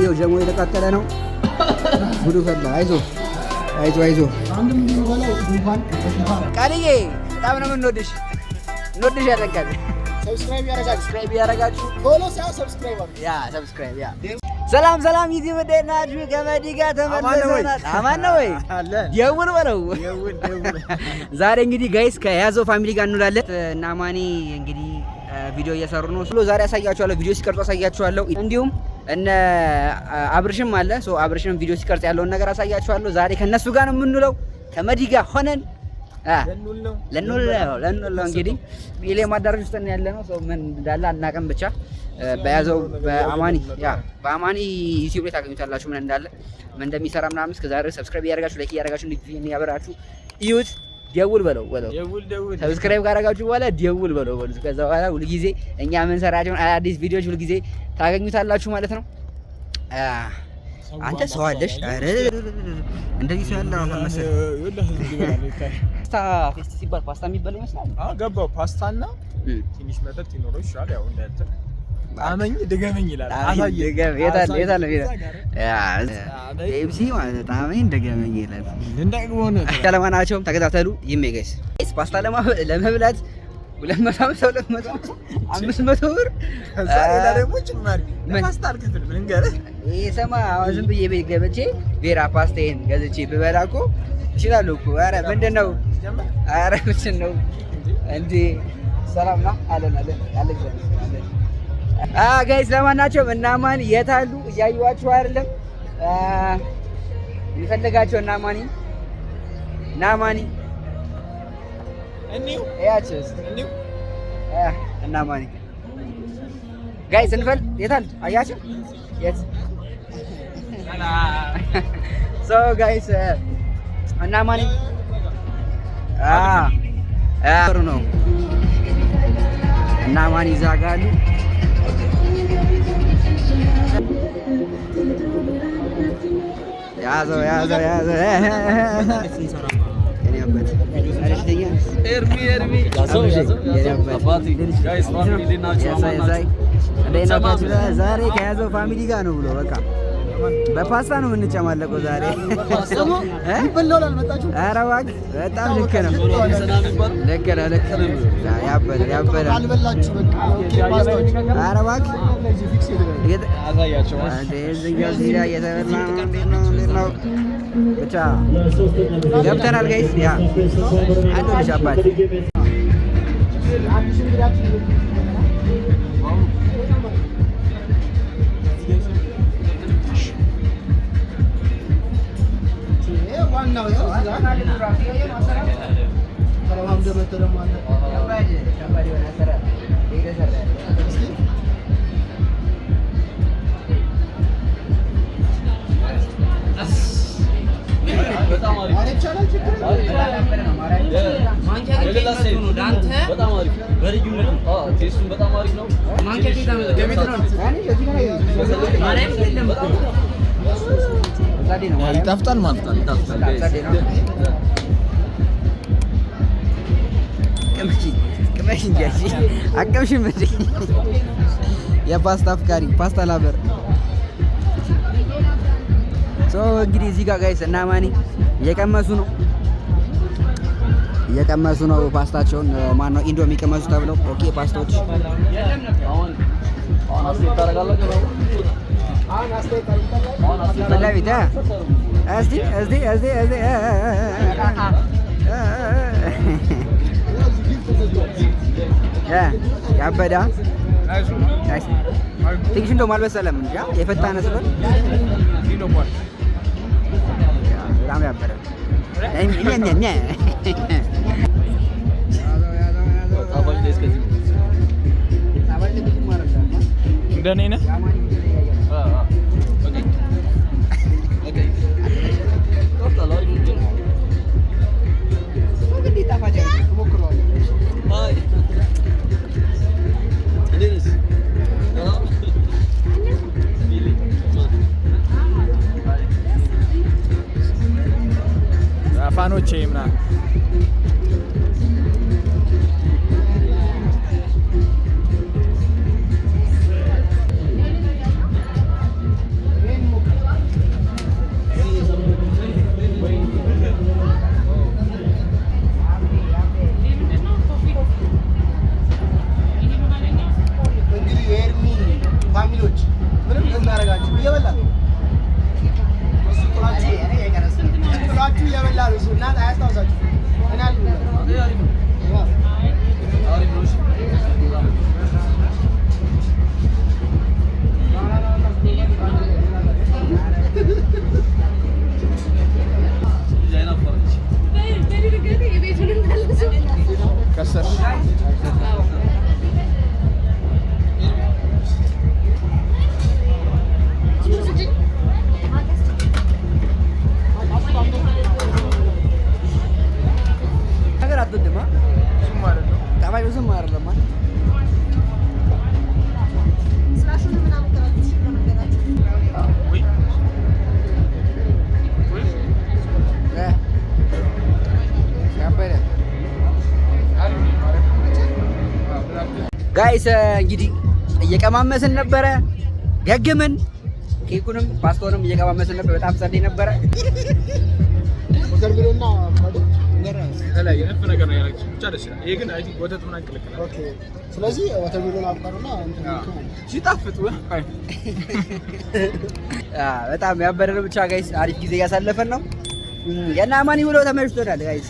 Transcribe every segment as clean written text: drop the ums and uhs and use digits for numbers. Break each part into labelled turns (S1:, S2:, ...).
S1: ይኸው ጀሞ የተቃጠለ ነው። ጉዱ ፈላ። አይዞህ ቃልዬ በጣም ነው የምንወድሽ። እንወድሻለን ቃል። ሰብስክራይብ ያደረጋችሁ ሰብስክራይብ ሰላም ዩቲዩብ እንዴት ናችሁ? ከመዲ ጋር ተመልሰናል። አማን ነው ወይ? ደውል በለው። ዛሬ እንግዲህ ጋይስ ከያዘው ፋሚሊ ጋር እንውላለን እና ማኒ እንግዲህ ቪዲዮ እየሰሩ ነው። ዛሬ አሳያችኋለሁ፣ ቪዲዮ ሲቀርጹ አሳያችኋለሁ። እንዲሁም እነ አብርሽም አለ። አብርሽም ቪዲዮ ሲቀርጽ ያለውን ነገር አሳያችኋለሁ። ዛሬ ከነሱ ጋር ነው የምንውለው፣ ከመዲ ጋር ሆነን ለኑል እንግዲህ ቢሌ ማዳረጅ ውስጥ ያለ ነው። ሰው ምን እንዳለ አናውቅም። ብቻ በያዘው በአማኒ ዩቲዩብ ላይ ታገኙታላችሁ ምን እንዳለ ምን እንደሚሰራ ምናምን። እስከዛሬ ሰብስክራይብ ያደርጋችሁ ላይክ ያደርጋችሁ እንዴት ያበራችሁ እዩት። ደውል በለው ሰብስክራይብ ካደረጋችሁ በኋላ ደውል በለው። ከዛ በኋላ ሁልጊዜ እኛ የምንሰራቸውን አዳዲስ ቪዲዮዎች ሁልጊዜ ታገኙታላችሁ ማለት ነው። አንተ ሰው አለሽ? አረ እንደዚህ ሰው ያለ ነው መሰለኝ። ፓስታ ፌስት ሲባል ፓስታ የሚባል ይመስላል።
S2: ገባው። ፓስታና ትንሽ መጠጥ ይኖረው ይሻላል። ያው እንዳንተ አመኝ ድገመኝ ይላል። የታለ ኤምሲ ማለት አመኝ ድገመኝ ይላል። እንደግሞነ ለማናቸውም ተከታተሉ። ይሜ ጋይስ ፓስታ ለመብላት 200 500 ብር ዛሬ ደግሞ ጭማሪ ፓስታ አልከፍል ምን እንገረ ይሰማ። ዝም ብዬ ቤት ገብቼ ቬራ ፓስታዬን ገዝቼ ብበላ እኮ ይችላል እኮ። ኧረ ምንድነው? ኧረ ምንድነው እንዴ? ሰላም ነው አለን ጋይስ። ለማናቸውም እና ማን የት አሉ? እያዩዋችሁ አይደለም? የሚፈልጋቸው እና ማኒ ያችስ እና ማኒ ጋይስ እንፈል። የት አሉ? አያችሁ? የት ሶ ጋይስ እና ማኒ ጥሩ ነው። እና ማን ይዛጋሉ? ያዘው ዛሬ ከያዘው ፋሚሊ ጋር ነው ብሎ በቃ በፓስታ ነው የምንጨማለቀው ዛሬ። ኧረ እባክህ በጣም ልክ ነው። ያበደ ኧረ እባክህ ብቻ ገብተናል ጋይስ። አንዱ ልጅ አባት ይጣፍጣል ማለት ነው። ቅመሽ እንጂ አቀምሽም እንጂ የፓስታ አፍቃሪ ፓስታ ላበር እንግዲህ እዚህ ጋር ጋይስ እና ማኒ እየቀመሱ ነው ፓስታቸውን። ማነው ኢንዶሚ ቀመሱ ተብለው። ኦኬ ፓስታዎች ፈላቢታ እስቲ ያበዳ ትንሽ እንደውም አልበሰለም እንጂ የፈታነ ስለሆነ በጣም ያበደ እንደኔ ነህ። ፋኖቼ ምናምን
S1: ጋይስ እንግዲህ እየቀማመስን ነበረ፣ ገግምን ኬኩንም ፓስታውንም እየቀማመስን ነበር። በጣም ጸዴ ነበረ።
S3: ስለዚህ ወተርሜሎን አብቀሩና
S2: ሲጣፍጥ
S1: በጣም ያበረ ነው። ብቻ ጋይስ አሪፍ ጊዜ እያሳለፈን ነው። የእነ አማኒ ውሎ ተመችቶናል ጋይስ።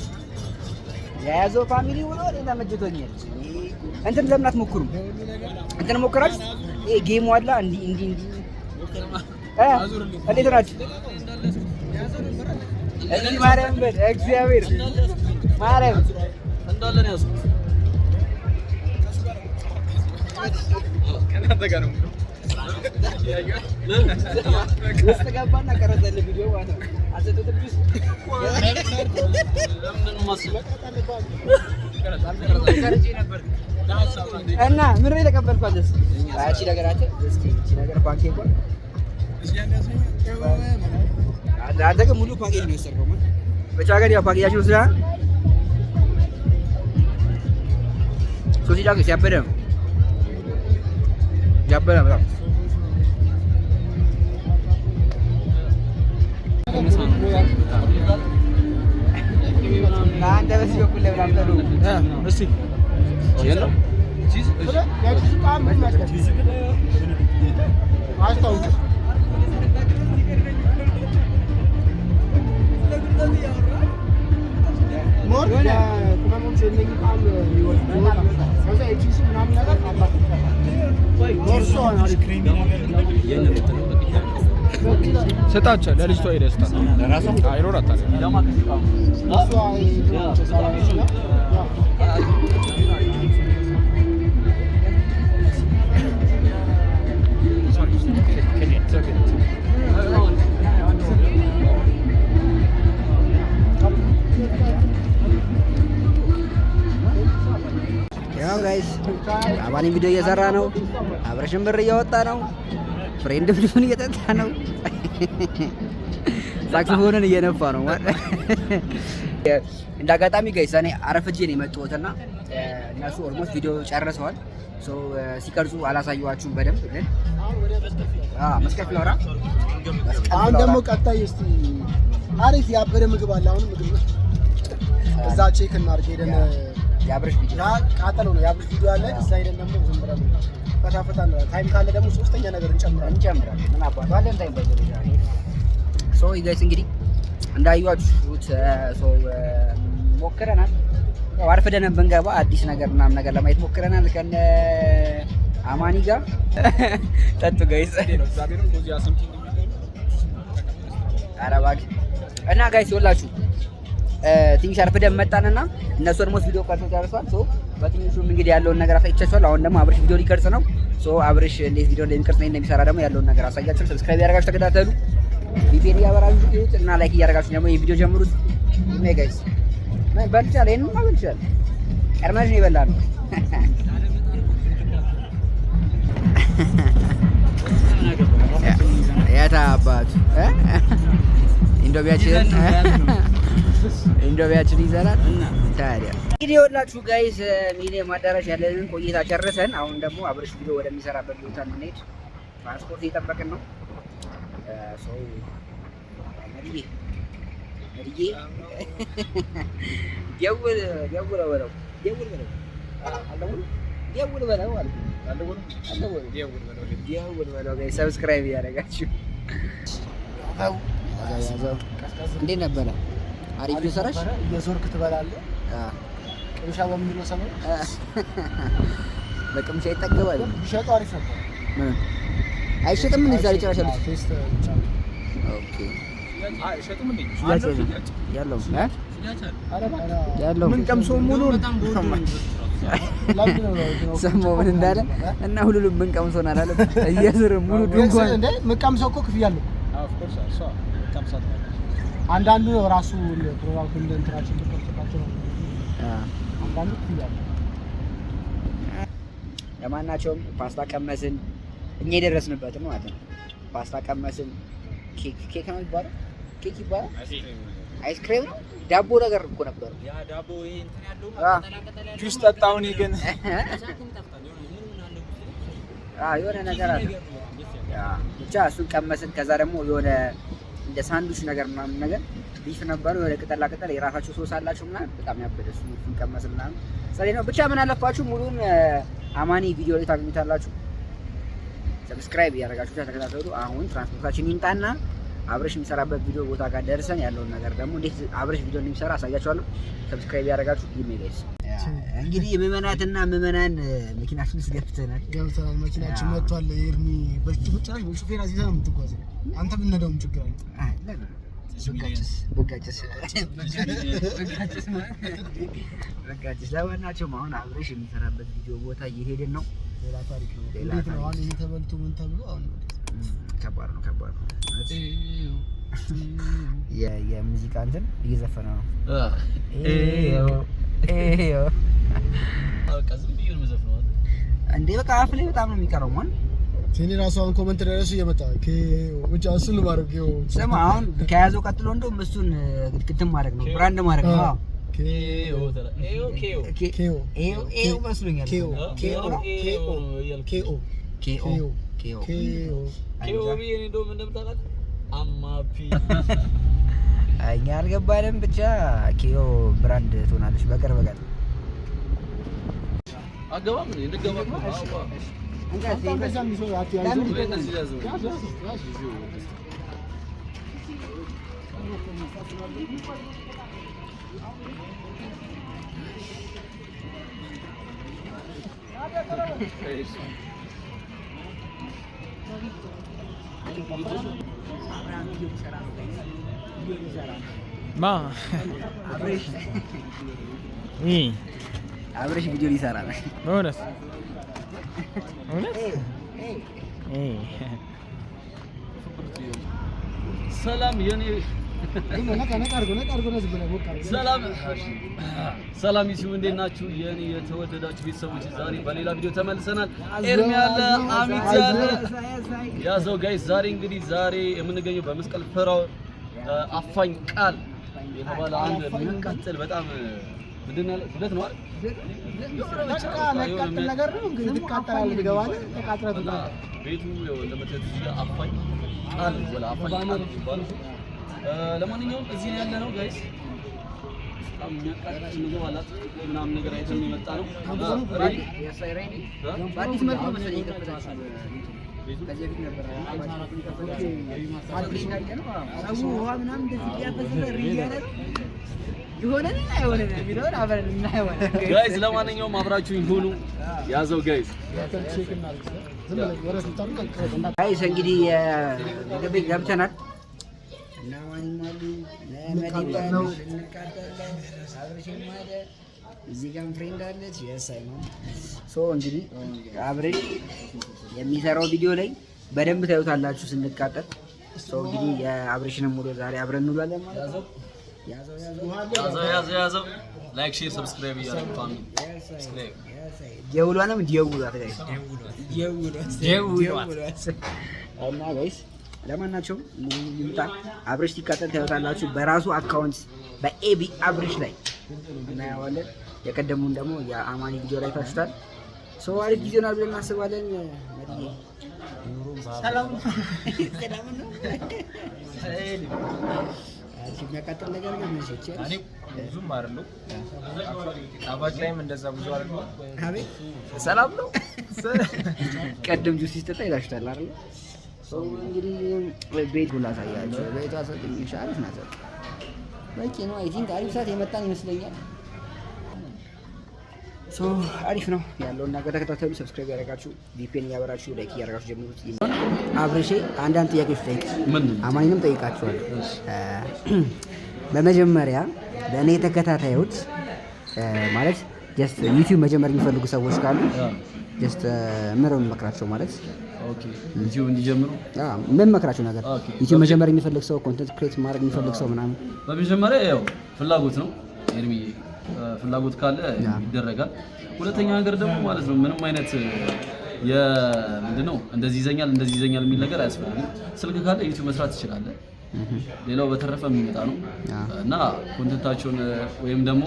S1: የያዘው ፋሚሊ ውሎ ተመችቶኛል። እንትን ለምን አትሞክሩም? እንትን ሞክራችሁ ይሄ ጌሙ አላ እንዲህ እንዴት ናችሁ? እዚህ ማርያም በል እግዚአብሔር ማርያም
S2: እንዳለ ነው ያዝኩት። ከናንተ ጋር ነው
S1: ውስጥ ገባና ቀረጸልህ ቪዲዮ ማለት ነው። አዘጡት ልጅ
S2: ለምን ማስበቅ
S1: እና ምን ላይ ተቀበልኳለስ? አቺ ነገራችን እስኪ እቺ ነገር ፓኬጅ ነው። አንተ ግን ሙሉ ፓኬጅ ነው የወሰድከው ማለት ብቻ ግን ያው ፓኬጃችን ወስዳ ሶሲ ዳግ ሲያበደ በጣም አንተ በዚህ በኩል ላይ ብላም ተሉ
S2: እስቲ የለም ቺዝ
S3: ያቺ ጣም ምን ማለት ቺዝ አስታውቅ ሞር ከማሞች የለኝ ጣም ይወጣ ከዛ ቺዝ ምናምን ነገር አባክ ሞር ሶን አሪ ክሬሚ ነገር
S2: ሰጣቸው ለልጅቷ ይደስታ ለራሷ አይሮራታ ለማከስቃው
S3: እሷ
S1: ያው ጋይስ አማኒ ቪዲዮ እየሰራ ነው። አብረሽን ብር እያወጣ ነው። ፍሬንድም ሊሆን እየጠጣ ነው። ሳክስፎንን እየነፋ ነው ማለት እንደ አጋጣሚ ጋይስ እኔ አረፍጄ ነው የመጣሁትና እነሱ ኦልሞስት ቪዲዮ ጨርሰዋል። ሶ ሲቀርጹ አላሳየኋችሁም በደንብ ግን መስቀል ፍላወራ
S3: አሁን ደግሞ ቀጣይ እስቲ አሪፍ ያበደ ምግብ አለ። አሁን ምግብ እዛ ቼክ እናድርግ ሄደን
S1: ያብረሽ ቪዲዮ
S3: ቃጠሎ ነው ያብረሽ ቪዲዮ አለ። እዛ ሄደን ደግሞ ዝም ብለን ፈታፈታ ነው። ታይም ካለ ደግሞ ሶስተኛ ነገር እንጨምራለን።
S1: ምን አባቱ አለን ታይም ባይዘ ሶ ጋይስ እንግዲህ እንዳያችሁት ሶ ሞክረናል። ያው አርፍደን ብንገባ አዲስ ነገር ምናምን ነገር ለማየት ሞክረናል ከነ አማኒ ጋር ጠጡ ጋይስ አረባክ እና ጋይስ ይኸውላችሁ ትንሽ አርፍደን መጣንና እነሱ ኦልሞስት ቪዲዮ ቀርጸው ጨርሰዋል። ሶ በትንሹም እንግዲህ ያለውን ነገር አሳይቻችኋለሁ። አሁን ደግሞ አብርሽ ቪዲዮ ሊቀርጽ ነው። ሶ አብርሽ እንዴት ቪዲዮ እንደሚቀርጽ ነው እንደሚሰራ ደግሞ ያለውን ነገር አሳያችሁ። ሰብስክራይብ ያደርጋችሁ ተከታተሉ። ቪፒኤን እያበራችሁ ይሁት እና ላይክ እያደረጋችሁ ደግሞ ይሄ ቪዲዮ ጀምሩት። ሜ ጋይስ ማን በልቻለ ይሄን ማን በልቻለ ቀርማሽ ነው ይበላል። ያታ አባቱ ኢንዶቢያችን ይዘራል ታዲያ። እንግዲህ ወላችሁ ጋይስ ሚሊኒየም አዳራሽ ያለንን ቆይታ ጨርሰን አሁን ደግሞ አብርሽ ቪዲዮ ወደሚሰራበት ቦታ እንሄድ። ትራንስፖርት እየጠበቅን ነው። ሰው መሪዬ ደውል በለው ጋይስ ሰብስክራይብ እያደረጋችሁ እንዴት ነበረ? አሪፍ ቪዲዮ ሰራሽ።
S3: እየዞርክ ትበላለህ። ቅምሻ በምንድን ነው ሰሞኑን?
S1: በቅምሻ ይጠገባል።
S3: ቢሸጡ አሪፍ ነበር።
S1: አይሸጥም እንዴ ዛሬ ጭራሽ አሉት?
S3: ቴስት ብቻ ነው።
S2: ኦኬ
S4: አይሸጥም እንዴ?
S2: ያለው
S1: ያለው
S3: ምን ቀምሶ ሙሉ
S1: ሰማሁ ምን እንዳለ እና ሁሉንም ምን ቀምሶን አላለ እየዝር ሙሉ ድንኳን
S3: እንደ ምን ቀምሶ እኮ ክፍያ አለው። አንዳንዱ ራሱ ፕሮግራም እንደ እንትራችን ተከፍተናቸው ነው። አንዳንዱ ክፍያ አለው።
S1: ለማናቸውም ፓስታ ቀመስን። እኛ የደረስንበት ነው ማለት ነው። ፓስታ ቀመስን። ኬክ ነው ይባላል። ኬክ ይባላል። አይስክሬም ነው። ዳቦ ነገር እኮ ነበር።
S4: ያ ዳቦ ይሄ እንትን ያለው ጁስ ጠጣው። እኔ ግን
S1: የሆነ ነገር አለ። ብቻ እሱን ቀመስን። ከዛ ደግሞ የሆነ እንደ ሳንዱች ነገር ምናምን ነገር ቢፍ ነበሩ። የሆነ ቅጠላ ቅጠል የራሳቸው ሶስ አላቸው ምናምን በጣም ያበደ እሱን ቀመስን ምናምን ሰሪ ነው። ብቻ ምን አለፋችሁ ሙሉን አማኒ ቪዲዮ ላይ ታገኙታላችሁ። ሰብስክራይብ እያደረጋችሁ ተከታተሉ። አሁን ትራንስፖርታችን ይምጣና አብረሽ የሚሰራበት ቪዲዮ ቦታ ጋር ደርሰን ያለውን ነገር ደግሞ እንዴት አብረሽ ቪዲዮ እንደሚሰራ አሳያችኋለሁ። ሰብስክራይብ ያደረጋችሁ ይሜጋይስ። እንግዲህ ምዕመናትና ምዕመናን መኪናችን ውስጥ ገብተናል።
S3: መኪናችን መጥቷል። ኤርሚ በጭራሽ በሹፌር አዚዛ ነው የምትጓዘው። አንተ ብንነዳውም ችግር አለ።
S1: በጋጭስ ለማናቸውም አሁን አብረሽ የሚሰራበት ቪዲዮ ቦታ እየሄድን ነው።
S3: ሌላ ታሪክ ነው። እንዴት ነው አሁን እየተበልቶ ምን ተብሎ አሁን
S1: ከባድ ነው። የሙዚቃ እንትን እየዘፈነ ነው። እንዴ በቃ አፍ ላይ በጣም ነው የሚቀረው። ማን
S3: እኔ ራሱ አሁን ኮመንት ላይ ራሱ እየመጣ ብቻ እሱን ማድረግ
S1: ስማ፣ አሁን ከያዘው ቀጥሎ እንደውም እሱን ክትም ማድረግ ነው፣ ብራንድ ማድረግ ነው። መስሎኛል። እኛ አልገባንም። ብቻ ኬዮ ብራንድ ትሆናለች በቅርብ ቀን። አብረሽ ቪዲዮ ሊሰራ ነው።
S4: እውነት ሰላም የኔ ሰላም ይሁን። እንዴት ናችሁ የኔ የተወደዳችሁ ቤተሰቦች? ዛሬ በሌላ ቪዲዮ ተመልሰናል። ኤርሚ ያለ አሚት ያለ ያዘው ጋይስ። ዛሬ እንግዲህ የምንገኘው በመስቀል ፍራው አፋኝ ቃል የተባለ አንድ የሚያቃጥል በጣም ምንድን ነው ሁለት ነው አይደል?
S3: ለቃቅል ነገር ነው እንግዲህ ተቃጠላል ይገባል። ተቃጥረቱ
S4: ቤቱ እንደምትሉት አፋኝ ቃል ወላ አፋኝ ቃል ይባላል። ለማንኛውም እዚህ ነው ያለነው ጋይስ። በጣም የሚያቃጥል ምግብ አላት ምናምን ነገር አይተን የመጣ ነው። ሬዲ
S1: በአዲስ መልኩ ነው መሰለኝ የከፈታችሁ። ከዚህ በፊት ነበር አዲስ ነገር ነው። ሰው ውሃ ምናምን እንደዚህ እያፈሰሰ ሪያለ ይሆነን አይሆነን የሚለውን አብረን እናየዋለን
S4: ጋይስ። ለማንኛውም አብራችሁኝ ሁኑ። ያዘው ጋይስ።
S1: ጋይስ እንግዲህ ምግብ ቤት ገብተናል። እና ማንኛሉ ለመዲባሉ እንቃጠላለን። አብረሽም ማደ እዚህ ጋር ፍሬንድ አለች። የሳይ ነው ሶ እንግዲህ አብረሽ የሚሰራው ቪዲዮ ላይ በደንብ ታዩታላችሁ ስንቃጠል። ሶ እንግዲህ የአብረሽንም ሙሉ ዛሬ አብረን እንውላለን ማለት ነው።
S4: ያዘው ላይክ ሼር ሰብስክራይብ እያደረጉ ፋሚሊ ሰብስክራይብ
S1: ደውሏንም ደውሏት ጋይስ ደውሏት እና ጋይስ ለማናቸው ይምጣ አብረሽ ሲቃጠል ታዩታላችሁ። በራሱ አካውንት በኤቢ አብረሽ ላይ እናያዋለን። የቀደሙን ደግሞ የአማኒ ቪዲዮ ላይ ታችሁታል። ሶ አሪፍ ጊዜ ነው ብለን እናስባለን። መድዬ ሰላም ነው። የሚያቃጥል ነገር ግን ምንሽች
S4: እኔ ብዙም አይደለም። አባጭ ላይም እንደዛ ብዙ አይደለም።
S1: አቤት ሰላም ነው። ቀደም ጁስ ሲጠጣ ይላችኋል አይደል? ሶ እንግዲህ ቤት ሁላ ታያችሁ። ቤቷ ሰጥኝ አሪፍ ናት። በቂ ነው። አይ ቲንክ አሪፍ ሰዓት የመጣን ይመስለኛል። አሪፍ ነው ያለውን ነገር ተከታተሉ። ሰብስክራይብ ያደረጋችሁ ቪፒኤን እያበራችሁ ላይክ እያደረጋችሁ ጀምሩት። አብርሼ አንዳንድ ጥያቄዎች ጠይቅ፣ አማኝንም ጠይቃችኋል። በመጀመሪያ ለእኔ ተከታታዮች ማለት ጀስት ዩቲዩብ መጀመር የሚፈልጉ ሰዎች ካሉ ጀስት ምረው እንመክራቸው ማለት
S4: ዩቲዩብ እንዲጀምሩ
S1: ምን መክራቸው ነገር ዩቲዩብ መጀመር የሚፈልግ ሰው ኮንተንት ክሬት ማድረግ የሚፈልግ ሰው ምናምን
S4: በመጀመሪያ ያው ፍላጎት ነው ኤርሚ ፍላጎት ካለ ይደረጋል። ሁለተኛ ነገር ደግሞ ማለት ነው ምንም አይነት ምንድነው እንደዚህ ይዘኛል የሚል ነገር አያስፈልግም። ስልክ ካለ ዩቲዩብ መስራት ትችላለህ። ሌላው በተረፈ የሚመጣ ነው እና ኮንተንታቸውን ወይም ደግሞ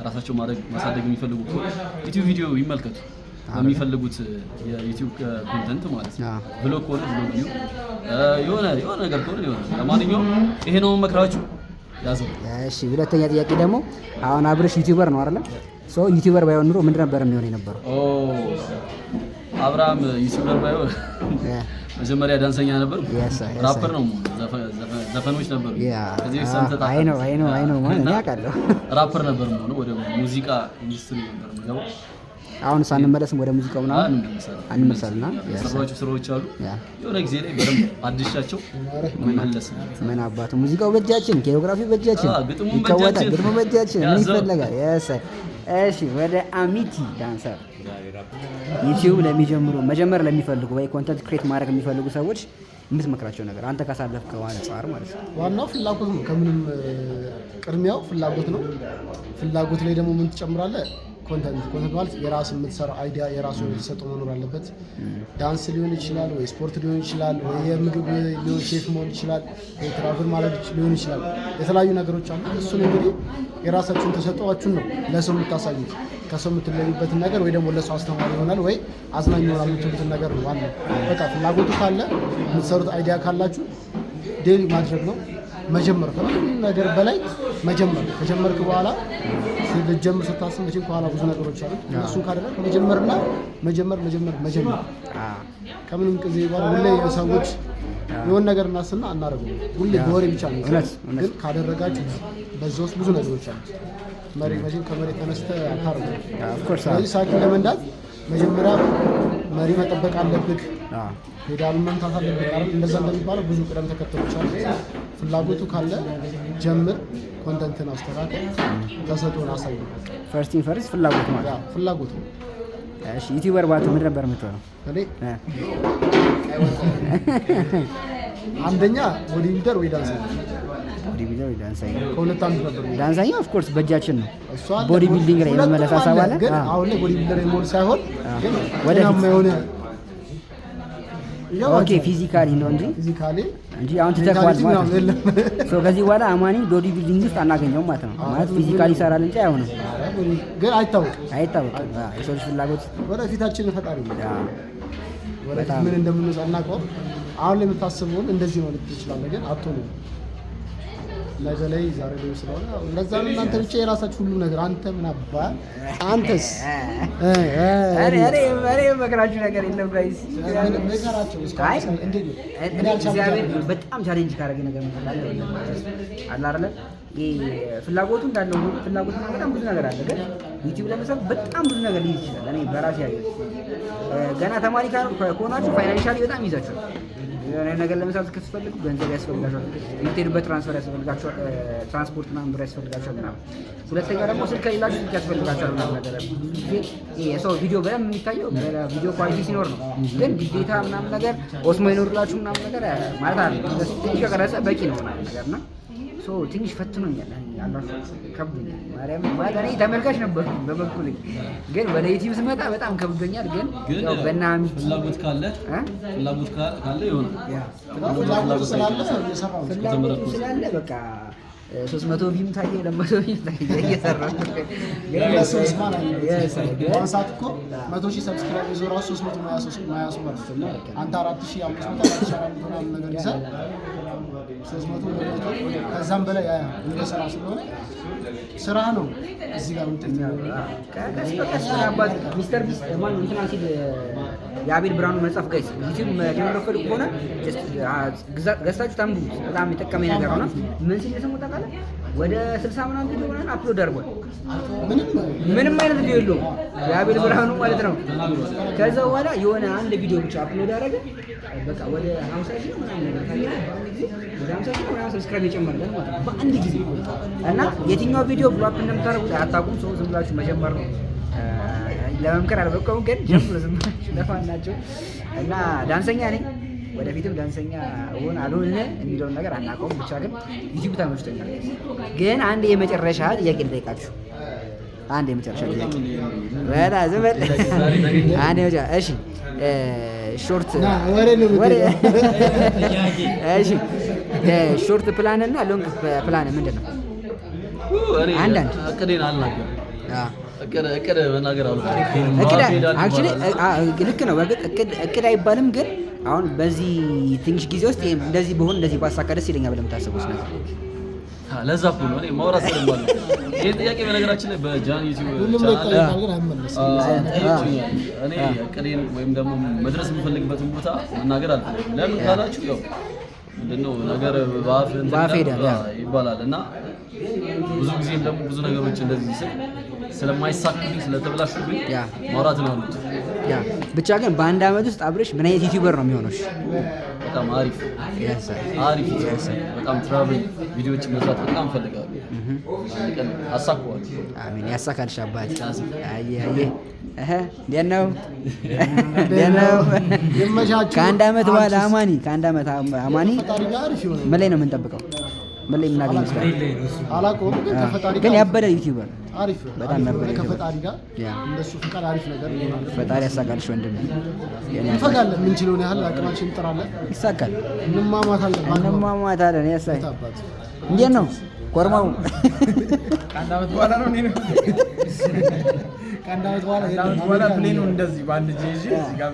S4: ራሳቸው ማሳደግ የሚፈልጉ ዩቲዩብ ቪዲዮ ይመልከቱ የሚፈልጉት የዩቲዩብ ኮንተንት ማለት ነው። ብሎግ ከሆነ ብሎግ ቪዲዮ የሆነ ነገር ከሆነ የሆነ ለማንኛውም ይሄ ነው መክራችሁ ያዘው።
S1: እሺ ሁለተኛ ጥያቄ ደግሞ አሁን አብርሽ ዩቲዩበር ነው አይደል? ሶ ዩቲዩበር ባይሆን ኑሮ ምንድን ነበር የሚሆን የነበረው?
S4: አብርሃም ዩቲዩበር ባይሆን መጀመሪያ ዳንሰኛ ነበር፣ ራፐር ነው፣ ዘፈኖች ነበሩ። ከዚህ ሰምተህ
S1: አይ ነው ማለት ነው ያውቃለሁ።
S4: ራፐር ነበር ነው ወደ ሙዚቃ ኢንዱስትሪ ነበር የምገባው።
S1: አሁን ሳንመለስም ወደ ሙዚቃው ምናምን አንመለስና
S4: ሰራዎች ስራዎች አሉ። የሆነ ጊዜ ላይ በደንብ አዲሻቸው መመለስ
S1: ምን አባቱ ሙዚቃው በእጃችን፣ ኬሮግራፊው በእጃችን፣ ግጥሙ በእጃችን ምን ይፈልጋል? እሺ ወደ አሚቲ ዳንሰር ዩቲዩብ መጀመር ለሚፈልጉ ወይ ኮንተንት ክሬት ማድረግ የሚፈልጉ ሰዎች የምትመክራቸው ነገር አንተ ካሳለፍከው አንጻር ማለት ነው?
S3: ዋናው ፍላጎት ነው። ከምንም ቅድሚያው ፍላጎት ነው። ፍላጎት ላይ ደግሞ ምን ትጨምራለህ? ኮንተንት ማለት የራስ የምትሰራው አይዲያ የራሱ የተሰጠው መኖር አለበት። ዳንስ ሊሆን ይችላል ወይ ስፖርት ሊሆን ይችላል ወይ የምግብ ሊሆን ሼፍ መሆን ይችላል ወይ ትራቭል ማለት ሊሆን ይችላል። የተለያዩ ነገሮች አሉ። እሱን እንግዲህ የራሳችሁን ተሰጥቷችሁን ነው ለሰው የምታሳዩት። ከሰው የምትለዩበትን ነገር ወይ ደግሞ ለሰው አስተማሪ ይሆናል ወይ አዝናኝ ይሆናል የምትሉትን ነገር ነው ዋናው። በቃ ፍላጎቱ ካለ የምትሰሩት አይዲያ ካላችሁ ዴሊ ማድረግ ነው። መጀመር ከምንም ነገር በላይ መጀመር። ከጀመርክ በኋላ ልጀምር ስታስብ መቼም ከኋላ ብዙ ነገሮች አሉ። እሱን ካደረግክ መጀመር ከምንም ጊዜ በኋላ ሁሌ ሰዎች የሆነ ነገር እናስና አናደርገው ሁሌ በወሬ ብቻ ነው። ግን ካደረጋችሁ በዛ ውስጥ ብዙ ነገሮች አሉ። መቼም ከመሬት ተነስተህ አታርገው። ስለዚህ ሳይክል ለመንዳት መጀመሪያ መሪ መጠበቅ አለብህ። ፔዳሉን መምታት አለብህ። እንደዛ እንደሚባለው ብዙ ቅደም ተከተሎች አሉ። ፍላጎቱ ካለ ጀምር፣ ኮንተንትን አስተካክል፣ ተሰጥቶን አሳይ።
S1: ፈርስት ፍላጎት ማለት
S3: ፍላጎት ነው።
S1: እሺ ዩቲዩበር ባትሆን ምን ነበር የምትሆነው?
S3: እኔ አንደኛ ቦዲ ቢልደር ወይ ዳንሰኛ። ከሁለት አንዱ ነበር።
S1: ዳንሰኛ ኦፍ ኮርስ በእጃችን ነው። ቦዲ ቢልዲንግ ላይ የመመለስ ሀሳብ አለ።
S3: ግን አሁን ላይ ቦዲ ቢልደር የመሆን ሳይሆን ግን ወደፊት የሆነ
S1: ኦኬ ፊዚካሊ ነው እንጂ አሁን ትተኳል ማለት ነው። ሶ ከዚህ በኋላ አማኒ ቦዲ ቢልዲንግ ውስጥ አናገኘውም ማለት ነው። ማለት ፊዚካሊ ይሰራል እንጂ አይሆንም።
S3: ግን አይታወቅም።
S1: የሰው ልጅ ፍላጎት
S3: ወደፊታችን ፈጣሪ ነው። ወደፊት ምን እንደምንወጣ እናውቀው። አሁን ላይ የምታስበውን እንደዚህ ነው ልትል ትችላለህ፣ ግን አትሆንም። ነገ ላይ ዛሬ ላይ ስለሆነ ለዛ ነው እናንተ ብቻ የራሳችሁ ሁሉ ነገር አንተ ምን አባ አንተስ
S1: እኔ መከራችሁ ነገር የለም ጋይስ። በጣም ቻሌንጅ ካደረገ ነገር አለ አይደለ? ፍላጎቱ እንዳለው ፍላጎቱ በጣም ብዙ ነገር አለ። ግን ዩቲዩብ ለመስራት በጣም ብዙ ነገር ሊይዝ ይችላል። እኔ በራሴ ያየሁት ገና ተማሪ ከሆናችሁ ፋይናንሻሊ በጣም ይዛችኋል። የሆነ ነገር ለመስራት ስትፈልጉ ገንዘብ ያስፈልጋችኋል። የምትሄዱበት ትራንስፈር ያስፈልጋችኋል። ትራንስፖርት ምናምን ብር ያስፈልጋችኋል ምናምን። ሁለተኛ ደግሞ ስልክ ከሌላችሁ ስልክ ያስፈልጋችኋል ምናምን ነገር። ግን የሰው ቪዲዮ በደንብ የሚታየው ቪዲዮ ኳሊቲ ሲኖር ነው። ግን ግዴታ ምናምን ነገር ኦስሞ ይኖርላችሁ ምናምን ነገር ማለት አለ። ትንሽ ከቀረጸ በቂ ነው ምናምን ነገር እና ትንሽ ፈትኖኛል። ከብዶኛል። ማርያም ማለት እኔ ተመልካች ነበርኩ በበኩሌ፣ ግን ወደ ዩቲዩብ ስመጣ በጣም ከብዶኛል። ግን ያው በእናትህ
S4: ፍላጎት ካለ ይሆናል።
S3: ፍላጎት ስላለ
S1: በቃ 300 ቪም ታየ 200 ቪም ታየ እየሰራሁ
S3: ለሶስት ማለት ነው። ዋንሳት እኮ 100,000 ሰብስክራይብ ይዞ ራሱ 323 ማለት ነው። አንተ 4,500 4,400 ነገር ይዘህ 300 ከዛም በላይ እንደ ስራ ስለሆነ ስራ ነው። እዚህ ጋር ውጤት ሚስተር ቢስት ማን እንትና ሲል የአቤል ብርሃኑ መጽሐፍ ጋይስ ዩቲዩብ ጀምረፈል ከሆነ ገዝታችሁ ታንብቡት። በጣም የጠቀመኝ ነገር ነው። ምን ሲል የሰሙት ታውቃለህ?
S1: ወደ 60 ምናምን ቪዲዮ ምናምን አፕሎድ አድርጓል። ምንም አይነት ቪዲዮ የለውም የአቤል ብርሃኑ ማለት ነው። ከዛ በኋላ የሆነ አንድ ቪዲዮ ብቻ አፕሎድ አደረገ። በቃ ወደ 50 ሺህ ምናምን ነገር ታየ። በአንድ ጊዜ ወደ 50 ሺህ ምናምን ሰብስክራይብ የጨመረለት ማለት ነው በአንድ ጊዜ። እና የትኛው ቪዲዮ ብሎ አፕ እንደምታደርጉት አታውቁም። ሰው ዝም ብላችሁ መጀመር ነው። ለመምከር አልበቃውም ግን ጀምሮ ዝም ብላችሁ ለፋናቸው። እና ዳንሰኛ ነኝ ወደፊትም ዳንሰኛ ሆን አልሆን የሚለውን ነገር አናውቀውም። ብቻ ግን ዩቲዩብ ተመችቶኛል። ግን አንድ የመጨረሻ ጥያቄ ልጠይቃችሁ። አንድ የመጨረሻ ጥያቄ ወራ ዘመድ አንድ የመጨረሻ እሺ፣ ሾርት እሺ፣ ሾርት ፕላን እና ሎንግ ፕላን ምንድን ነው? አንዳንድ
S4: እቅዴን አልናገርም። እቅድ መናገር
S1: አክቹሊ ልክ ነው። በእርግጥ እቅድ አይባልም ግን አሁን በዚህ ትንሽ ጊዜ ውስጥ እንደዚህ በሆን እንደዚህ ባሳካ ደስ ይለኛል ብለህ የምታስበው ነገር?
S4: ለዛ እኮ ነው እኔ ማውራት ስለማለ ይሄን ጥያቄ በነገራችን ላይ በጃን ዩቲዩብ ቻናል እኔ እቅዴን ወይም ደግሞ መድረስ የምፈልግበትን ቦታ መናገር አልፈልግም። ለምን ካላችሁ ያው ምንድነው ነገር በአፍ ይባላል እና ብዙ ጊዜም ደግሞ ብዙ ነገሮች እንደዚህ ስለማይሳክልኝ ስለተበላሹብኝ ማውራት ነው አሉት።
S1: ብቻ ግን በአንድ አመት ውስጥ አብረሽ ምን አይነት ዩቲዩበር ነው የሚሆነው?
S4: በጣም አሪፍ በጣም ትራቭል ቪዲዮዎችን መስራት በጣም ፈልጋለሁ። አሳካዋለሁ።
S1: አሜን። ያሳካልሽ አባቴ። እንዴት ነው? ከአንድ አመት በኋላ አማኒ ምን ላይ ነው የምንጠብቀው? ምን ላይ የምናገኝ ይመስላል?
S3: አላውቀውም ግን ከፈጣሪ
S1: ግን ያበደ ዩቲዩበር
S3: አሪፍ
S1: በጣም ያበደ
S3: ከፈጣሪ ጋር እንደሱ ፍቃድ አሪፍ ነገር ይሆናል።
S1: ፈጣሪ ያሳካልሽ ወንድሜ።
S3: እንፈጋለን፣ የምንችለውን ያህል አቅማችን እንጥራለን።
S1: ይሳካል።
S3: እንማማታለን።
S1: ያሳይ እንዴት ነው ኮርማው?
S3: ከአንድ አመት በኋላ ነው እኔ ነው ከአንድ አመት በኋላ ፕሌኑ እንደዚህ በአንድ ጄጂ እዚህ ጋር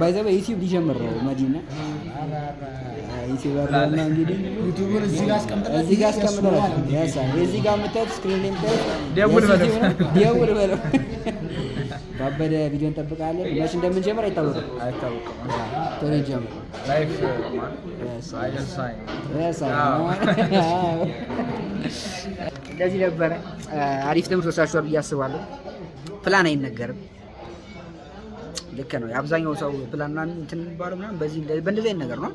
S1: ባይዘበ ዩቲዩብ ሊጀምር ነው መዲና ዩቲዩበር ነው እንግዲህ
S3: ዩቲዩብን እዚህ ጋር አስቀምጠናል።
S1: ያሳይ እዚህ ጋር የምታዩት ስክሪን ላይ የምታዩት ደውል በለው። ባበደ ቪዲዮ እንጠብቃለን። መቼ እንደምንጀምር አይታወቅም። ቶሎ ጀምር ላይፍ እንደዚህ ነበረ። አሪፍ ትምህርት ወስዳችኋል ብዬ አስባለሁ። ፕላን አይነገርም። ልክ ነው። የአብዛኛው ሰው ፕላን ምናምን እንትን የሚባለው ምናምን በእንደዚህ አይነት ነገር ነው።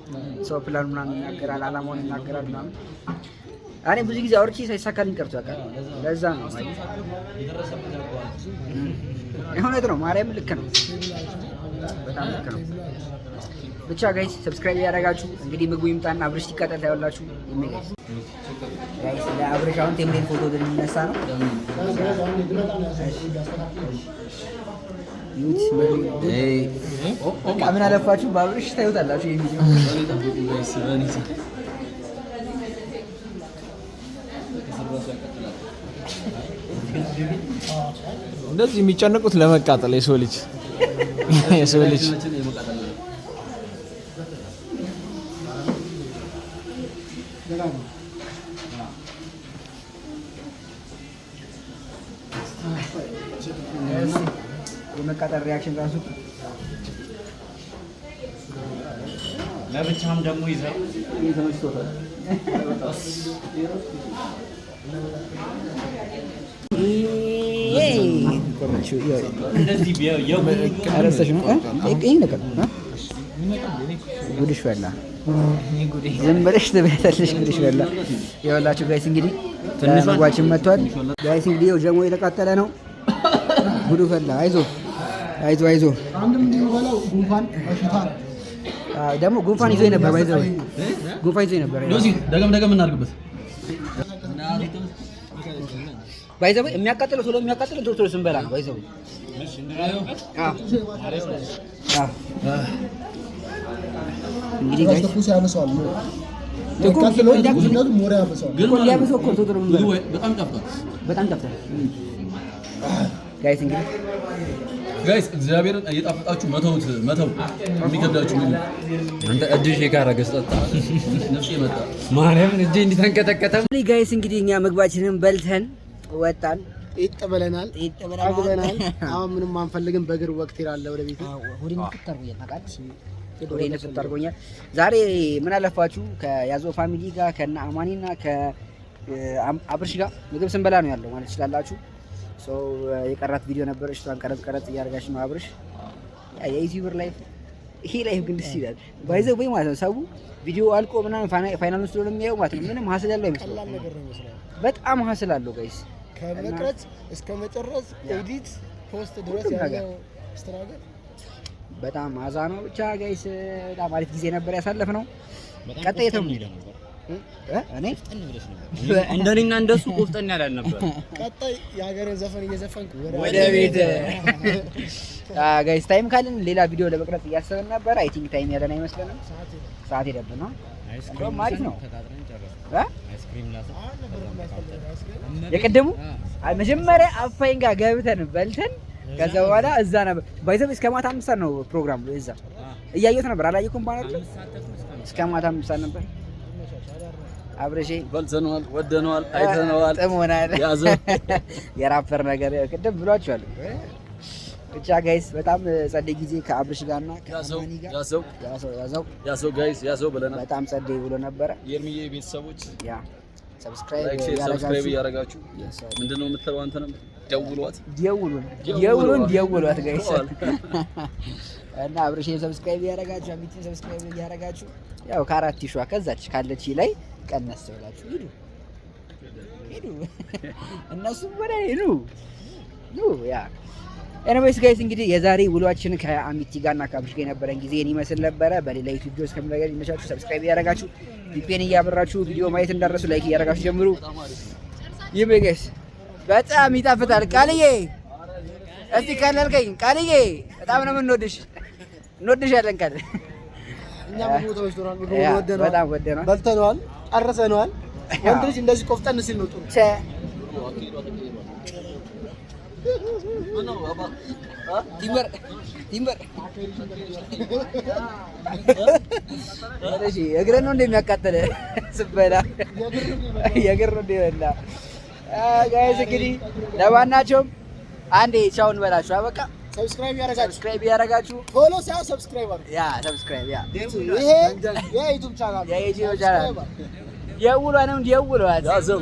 S1: ሰው ፕላን ምናምን ይናገራል፣ አላማውን ይናገራል ምናምን። እኔ ብዙ ጊዜ አውርቼ ሳይሳካልኝ ቀርቶ ያውቃል። ለዛ ነው እውነት ነው። ማርያም ልክ ነው፣ በጣም ልክ ነው። ብቻ ጋይስ ሰብስክራይብ ያደረጋችሁ እንግዲህ ምግቡ ይምጣና አብርሽ ሲቃጠል ታያላችሁ። ጋይስ ለአብርሽ አሁን ቴምፕሌት ፎቶ ልንነሳ ነው። ምን አለፋችሁ በአብርሽ ታዩታላችሁ።
S2: እንደዚህ የሚጨነቁት ለመቃጠል የሰው ልጅ
S1: የመቃጠል ሪያክሽን ራሱ
S5: ለብቻም ደግሞ ይዘው
S1: ተመችቶታል።
S5: እንደዚህ
S1: ጉድሽ ፈላ። ዝም ብለሽ ትበያለሽ። ጉድሽ ፈላ። ይኸውላችሁ ጋይስ እንግዲህ ምግባችን መጥቷል። ጋይስ እንግዲህ ጀሞ የተቃጠለ ነው። ጉዱ ፈላ። አይዞ ደግሞ ጉንፋን ይዞ ነበር። ጉንፋን ይዞ ነበር።
S4: ደገም እናድርግበት።
S1: ባይዘው የሚያቃጥለው ቶሎ ስንበላ ነው። ባይዘው እንግዲህ ጋይስ
S3: ተኩስ ያነሳዋል።
S1: በጣም ጠፍቷል። ጋይስ እንግዲህ
S4: ጋይስ እግዚአብሔርን እየጣፈጣችሁ መተው የሚገዳችሁ ምን
S2: አንተ እድሽ የጋራ ገስጣጣ
S4: ነፍሴ መጣ
S2: ማርያምን እጄ እንዲተንቀጠቀጠ።
S1: ጋይስ እንግዲህ እኛ ምግባችንን በልተን ወጣን።
S3: ጤጥ ብለናል። አሁን ምንም አንፈልግም። በእግር ወቅት ይላል ወደ ቤት
S1: አድርጎኛል። ዛሬ ምን አለፋችሁ ከያዞ ፋሚሊ ጋር ከነ አማኒና
S2: አብርሽ ጋር ምግብ ስንበላ ነው ያለው ማለት ትችላላችሁ። የቀራት ቪዲዮ ነበረች፣ እሷን ቀረጽ እያደረጋች ነው አብርሽ። የዩቲዩበር ላይፍ ይሄ ላይፍ ግን ደስ ይላል። ባይዘው ወይ ማለት ነው ሰው ቪዲዮ አልቆ ምናምን ፋይናል መስሎ ነው የሚያየው ማለት ነው። ምንም ሀስል ያለው አይመስልም።
S3: ቀላል ነገር ነው ይመስላል።
S2: በጣም ሀስል አለው ጋይስ።
S3: ከመቅረጽ እስከ መጨረስ ኤዲት ፖስት ድረስ ያለው ስትራገል
S2: በጣም አዛ ነው። ብቻ ጋይስ በጣም አሪፍ ጊዜ ነበር ያሳለፍነው። ቀጣይ የተሙ እኔ
S1: እንደኔና እንደሱ ቆፍጠን ያላል ነበር።
S3: ቀጣይ የሀገርን ዘፈን እየዘፈንክ
S2: ወደ ቤት ጋይስ ታይም ካለን ሌላ ቪዲዮ ለመቅረጽ እያሰብን ነበር። አይ ቲንክ ታይም ያለን አይመስለንም። ሰዓት ሄደብን ነው። አይስክሪም አሪፍ ነው። የቀደሙ መጀመሪያ አፋይን ጋር ገብተን በልተን ከዛ በኋላ እዛ ነበር ባይዘው እስከ ማታ 5 ሰዓት ነው ፕሮግራሙ። እዛ እያየሁት ነበር አላየኩም ባነር እስከ ማታ 5 ሰዓት ነበር። አብረሼ
S4: በልተነዋል፣ ወደነዋል፣ አይተነዋል፣
S2: ጥሞናል።
S4: ያዘው
S2: የራፐር ነገር ቅድም ብሏችኋል። ብቻ ጋይስ በጣም ጸደይ ጊዜ ከአብርሽ ጋርና ከአማኒ ጋር
S4: ያዘው ጋይስ ያዘው ብለናል።
S2: በጣም ጸደይ ብሎ ነበረ።
S4: የርሚዬ ቤተሰቦች
S2: ያ ሰብስክራይብ
S4: ያደረጋችሁ ምንድነው የምትለው አንተ ነው?
S2: ደውሉን ጋይስ እና አብርሽ ሰብስክራይብ ያደረጋችሁ አሚቲን ሰብስክራይብ ያደረጋችሁ ያው ከአራት ሺህ ከዛች ካለች ላይ ቀነስ ብላችሁ ሂዱ እነሱ ወደ ሂዱ ያ ኤኒዌይስ ጋይስ እንግዲህ የዛሬ ውሏችን ከአሚቲ ጋርና ከአብርሽ ጋር የነበረን ጊዜ ይመስል ነበረ። በሌላ ዩቲዩብ ቪዲዮ እስከምንገናኝ ይመቻችሁ። ሰብስክራይብ ያደረጋችሁ ቪፒኤን እያበራችሁ ቪዲዮ ማየት እንዳረሱ ላይክ እያደረጋችሁ ጀምሩ። ይሄ ጋይስ በጣም ይጣፍጣል። ቃልዬ እስቲ ካላልከኝ ቃልዬ በጣም ነው የምንወድሽ፣ እንወድሻለን ቃል
S3: እኛ ምግቡ ተወስዶናል። ምግቡ ወደነዋል፣
S2: በጣም ወደነዋል፣
S3: በልተነዋል፣ ጨርሰነዋል። ወንድ ልጅ እንደዚህ ቆፍጠን ሲል ነው ጥሩ።
S2: ቲምበር እግረን ነው እንደሚያቃጥል ስበላ የእግር ነው እንደበላ ጋይስ። እንግዲህ ለማናቸውም አንዴ ቻው እንበላችሁ። አበቃ። ሰብስክራይብ ያደረጋችሁ
S3: ፎሎ ሳይሆን ሰብስክራይብ አድርጉ።
S2: ያ ሰብስክራይብ ያ
S3: ይሄ የዩቲዩብ ቻናል
S2: የውሏንም ያዘው